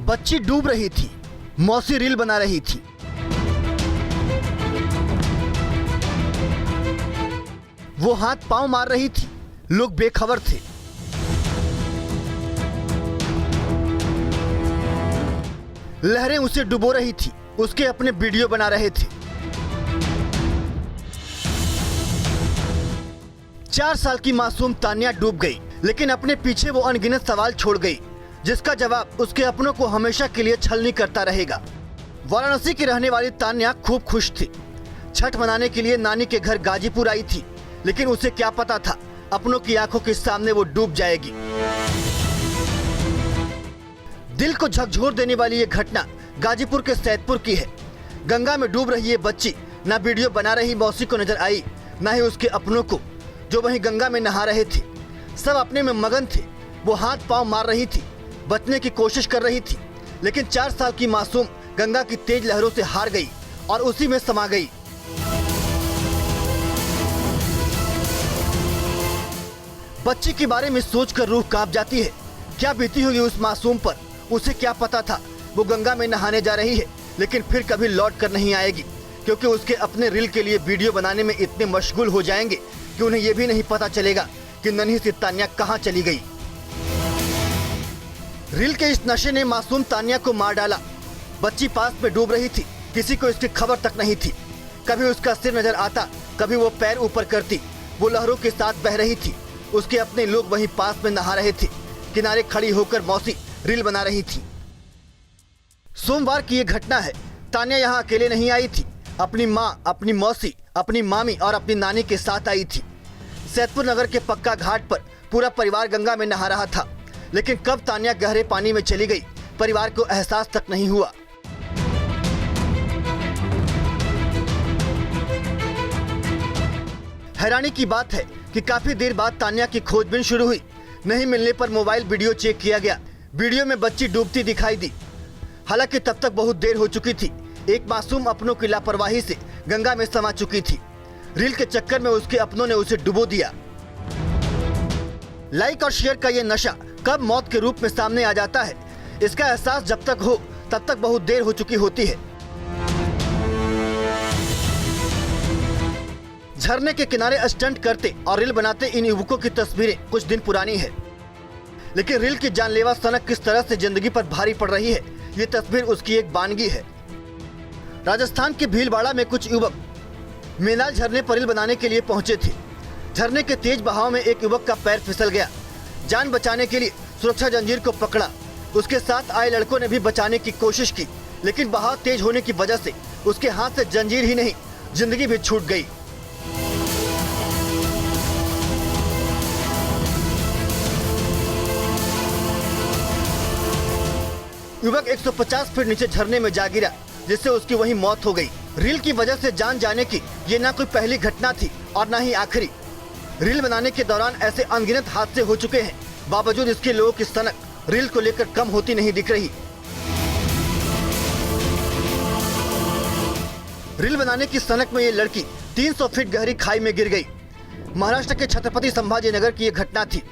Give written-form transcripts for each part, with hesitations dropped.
बच्ची डूब रही थी, मौसी रील बना रही थी। वो हाथ पांव मार रही थी, लोग बेखबर थे। लहरें उसे डुबो रही थी, उसके अपने वीडियो बना रहे थे। 4 साल की मासूम तान्या डूब गई, लेकिन अपने पीछे वो अनगिनत सवाल छोड़ गई, जिसका जवाब उसके अपनों को हमेशा के लिए छलनी करता रहेगा। वाराणसी की रहने वाली तान्या खूब खुश थी। छठ मनाने के लिए नानी के घर गाजीपुर आई थी, लेकिन उसे क्या पता था अपनों की आंखों के सामने वो डूब जाएगी। दिल को झकझोर देने वाली ये घटना गाजीपुर के सैदपुर की है। गंगा में डूब रही ये बच्ची न वीडियो बना रही मौसी को नजर आई, न ही उसके अपनों को, जो वहीं गंगा में नहा रहे थे। सब अपने में मगन थे। वो हाथ पांव मार रही थी, बचने की कोशिश कर रही थी, लेकिन 4 साल की मासूम गंगा की तेज लहरों से हार गई और उसी में समा गई। बच्ची के बारे में सोचकर रूह कांप जाती है। क्या बीती होगी उस मासूम पर। उसे क्या पता था वो गंगा में नहाने जा रही है, लेकिन फिर कभी लौट कर नहीं आएगी, क्योंकि उसके अपने रील के लिए वीडियो बनाने में इतने मशगूल हो जाएंगे कि उन्हें ये भी नहीं पता चलेगा कि नन्ही सी तान्या कहाँ चली गई। रील के इस नशे ने मासूम तान्या को मार डाला। बच्ची पास में डूब रही थी, किसी को इसकी खबर तक नहीं थी। कभी उसका सिर नजर आता, कभी वो पैर ऊपर करती। वो लहरों के साथ बह रही थी। उसके अपने लोग वहीं पास में नहा रहे थे। किनारे खड़ी होकर मौसी रील बना रही थी। सोमवार की ये घटना है। तान्या यहाँ अकेले नहीं आई थी। अपनी माँ, अपनी मौसी, अपनी मामी और अपनी नानी के साथ आई थी। सैदपुर नगर के पक्का घाट पर पूरा परिवार गंगा में नहा रहा था, लेकिन कब तान्या गहरे पानी में चली गई, परिवार को एहसास तक नहीं हुआ। हैरानी की बात है कि काफी देर बाद तान्या की खोजबीन शुरू हुई। नहीं मिलने पर मोबाइल वीडियो चेक किया गया। वीडियो में बच्ची डूबती दिखाई दी। हालांकि तब तक बहुत देर हो चुकी थी। एक मासूम अपनों की लापरवाही से गंगा में समा चुकी थी। रील के चक्कर में उसके अपनों ने उसे डुबो दिया। लाइक और शेयर का ये नशा कब मौत के रूप में सामने आ जाता है, इसका एहसास जब तक हो तब तक बहुत देर हो चुकी होती है। झरने के किनारे स्टंट करते और रील बनाते इन युवकों की तस्वीरें कुछ दिन पुरानी है, लेकिन रील की जानलेवा सनक किस तरह से जिंदगी पर भारी पड़ रही है, ये तस्वीर उसकी एक वानगी है। राजस्थान के भीलवाड़ा में कुछ युवक मेनाल झरने पर रील बनाने के लिए पहुंचे थे। झरने के तेज बहाव में एक युवक का पैर फिसल गया। जान बचाने के लिए सुरक्षा जंजीर को पकड़ा। उसके साथ आए लड़कों ने भी बचाने की कोशिश की, लेकिन बहाव तेज होने की वजह से उसके हाथ से जंजीर ही नहीं, जिंदगी भी छूट गई। युवक 150 फीट नीचे झरने में जा गिरा, जिससे उसकी वहीं मौत हो गई। रील की वजह से जान जाने की ये ना कोई पहली घटना थी और ना ही आखिरी। रील बनाने के दौरान ऐसे अनगिनत हादसे हो चुके हैं, बावजूद इसके लोगों की सनक रील को लेकर कम होती नहीं दिख रही। रील बनाने की सनक में ये लड़की 300 फीट गहरी खाई में गिर गई। महाराष्ट्र के छत्रपति संभाजी नगर की ये घटना थी।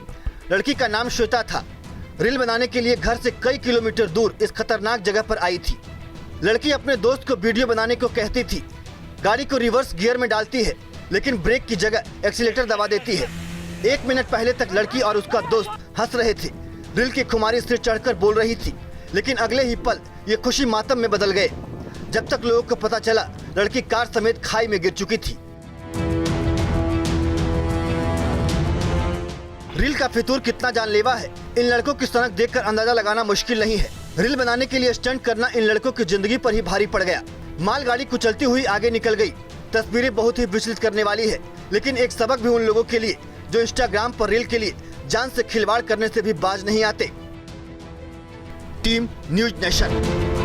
लड़की का नाम श्वेता था। रील बनाने के लिए घर से कई किलोमीटर दूर इस खतरनाक जगह पर आई थी। लड़की अपने दोस्त को वीडियो बनाने को कहती थी। गाड़ी को रिवर्स गियर में डालती है, लेकिन ब्रेक की जगह एक्सीलेटर दबा देती है। 1 मिनट पहले तक लड़की और उसका दोस्त हंस रहे थे। रील की खुमारी सिर चढ़कर बोल रही थी, लेकिन अगले ही पल ये खुशी मातम में बदल गए, जब तक लोगों को पता चला लड़की कार समेत खाई में गिर चुकी थी। रील का फितूर कितना जानलेवा है, इन लड़कों की सनक देखकर अंदाजा लगाना मुश्किल नहीं है। रील बनाने के लिए स्टंट करना इन लड़कों की जिंदगी पर ही भारी पड़ गया। मालगाड़ी कुचलती हुई आगे निकल गई। तस्वीरें बहुत ही विचलित करने वाली है, लेकिन एक सबक भी उन लोगों के लिए जो इंस्टाग्राम पर रील के लिए जान से खिलवाड़ करने से भी बाज नहीं आते। Team news nation.